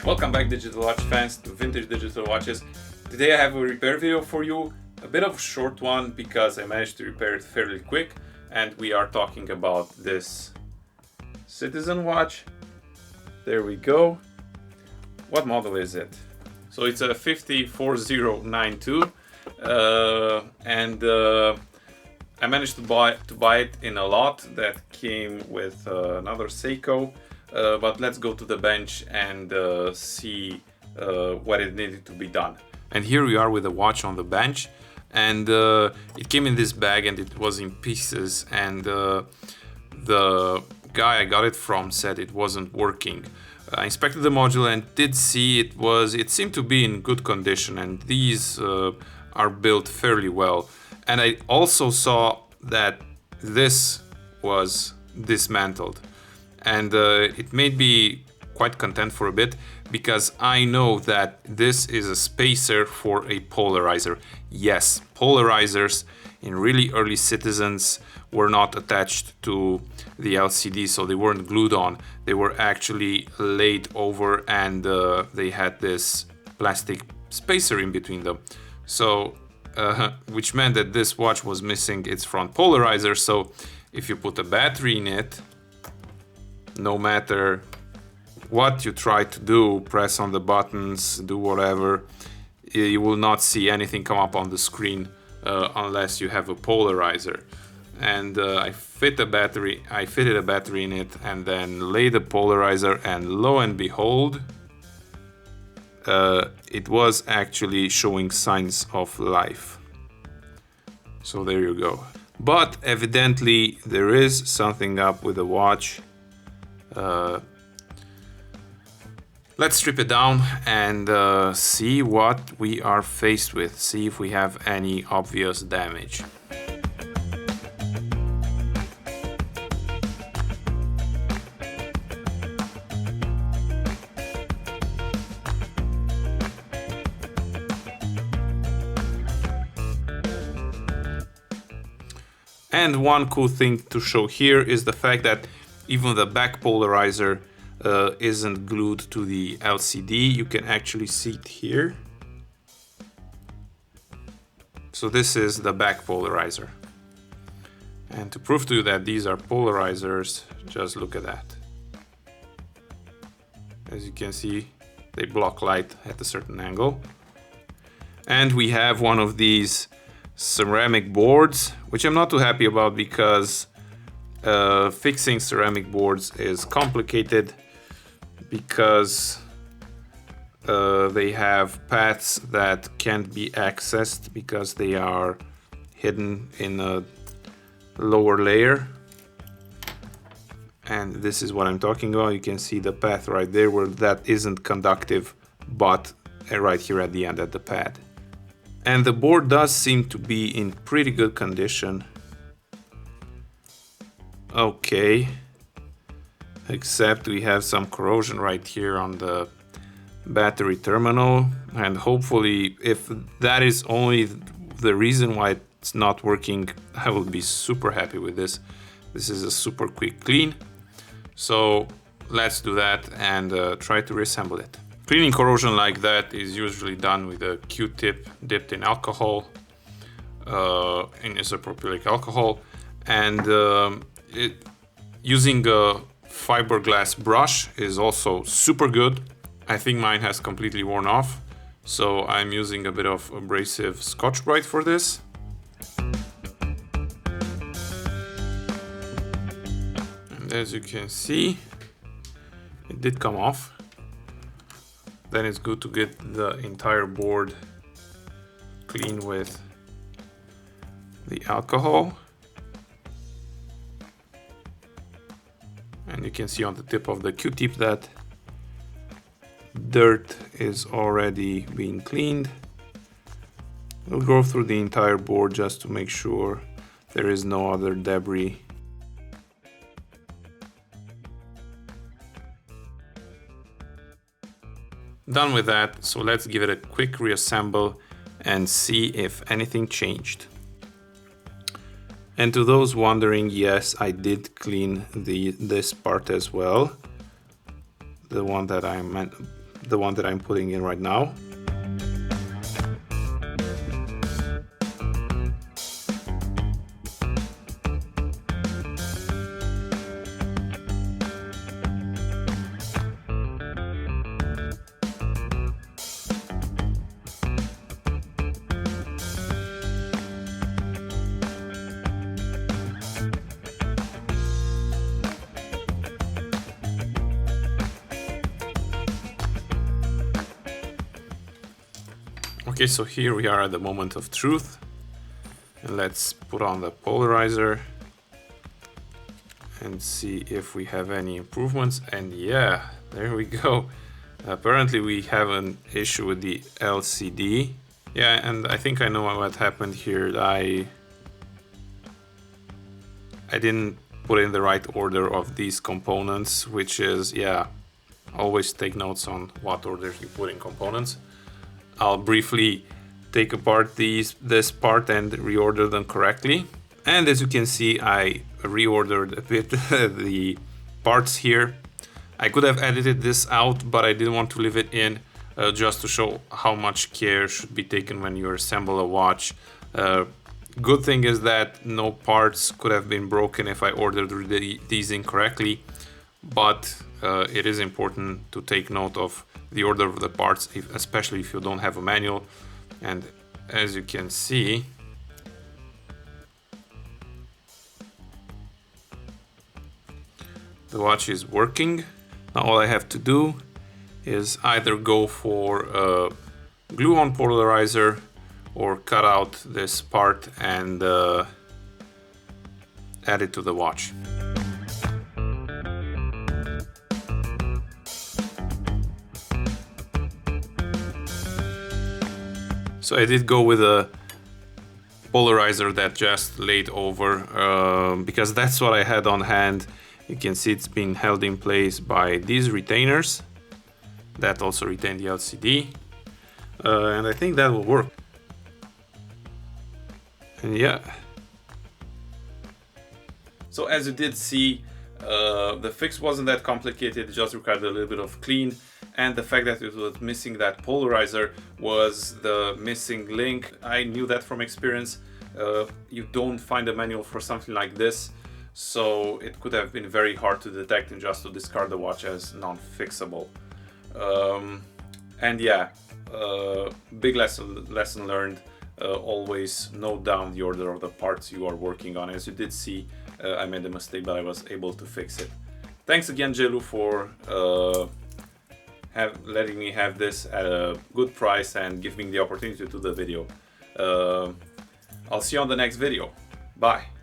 Welcome back, digital watch fans, to Vintage Digital Watches. Today I have a repair video for you, a bit of a short one because I managed to repair it fairly quick, and we are talking about this Citizen watch. There we go. What model is it? So it's a 504092, and I managed to buy it in a lot that came with another Seiko. But let's go to the bench and see what it needed to be done. And here we are with the watch on the bench, and it came in this bag and it was in pieces, and the guy I got it from said it wasn't working. I inspected the module and did see it seemed to be in good condition, and these are built fairly well. And I also saw that this was dismantled. And it made me quite content for a bit, because I know that this is a spacer for a polarizer. Yes, polarizers in really early Citizens were not attached to the LCD, so they weren't glued on. They were actually laid over, and they had this plastic spacer in between them. So, which meant that this watch was missing its front polarizer. So if you put a battery in it, no matter what you try to do, press on the buttons, do whatever, you will not see anything come up on the screen unless you have a polarizer. And I fitted a battery in it, and then laid the polarizer, and lo and behold, it was actually showing signs of life. So there you go. But evidently there is something up with the watch. Let's strip it down and see what we are faced with, see if we have any obvious damage. And one cool thing to show here is the fact that even the back polarizer isn't glued to the LCD. You can actually see it here. So this is the back polarizer. And to prove to you that these are polarizers, just look at that. As you can see, they block light at a certain angle. And we have one of these ceramic boards, which I'm not too happy about, because fixing ceramic boards is complicated, because they have paths that can't be accessed because they are hidden in a lower layer. And this is what I'm talking about. You can see the path right there where that isn't conductive, but right here at the end at the pad. And the board does seem to be in pretty good condition. Okay, except we have some corrosion right here on the battery terminal, and hopefully, if that is only the reason why it's not working, I will be super happy with this. This is a super quick clean, so let's do that and try to reassemble it. Cleaning corrosion like that is usually done with a Q-tip dipped in alcohol, in isopropylic alcohol, and using a fiberglass brush is also super good. I think mine has completely worn off, so I'm using a bit of abrasive Scotch-Brite for this. And as you can see, it did come off. Then it's good to get the entire board clean with the alcohol. And you can see on the tip of the Q-tip that dirt is already being cleaned. We'll go through the entire board just to make sure there is no other debris. Done with that, so let's give it a quick reassemble and see if anything changed. And to those wondering, yes, I did clean this part as well. The one that I the one that I'm putting in right now. Okay, so here we are at the moment of truth. And let's put on the polarizer and see if we have any improvements. And yeah, there we go. Apparently we have an issue with the LCD. Yeah, and I think I know what happened here. I didn't put in the right order of these components, which is, yeah, always take notes on what order you put in components. I'll briefly take apart this part and reorder them correctly. And as you can see, I reordered a bit the parts here. I could have edited this out, but I didn't want to leave it in just to show how much care should be taken when you assemble a watch. Good thing is that no parts could have been broken if I ordered these incorrectly, but it is important to take note of the order of the parts, especially if you don't have a manual. And as you can see, the watch is working. Now all I have to do is either go for a glue-on polarizer or cut out this part and add it to the watch. So I did go with a polarizer that just laid over because that's what I had on hand. You can see it's been held in place by these retainers that also retain the LCD, and I think that will work. And yeah. So as you did see, the fix wasn't that complicated, it just required a little bit of clean, and the fact that it was missing that polarizer was the missing link. I knew that from experience. You don't find a manual for something like this, so it could have been very hard to detect and just to discard the watch as non-fixable. And yeah, big lesson learned. Always note down the order of the parts you are working on. As you did see, I made a mistake, but I was able to fix it. Thanks again, Jielu, for letting me have this at a good price and giving me the opportunity to do the video. I'll see you on the next video. Bye.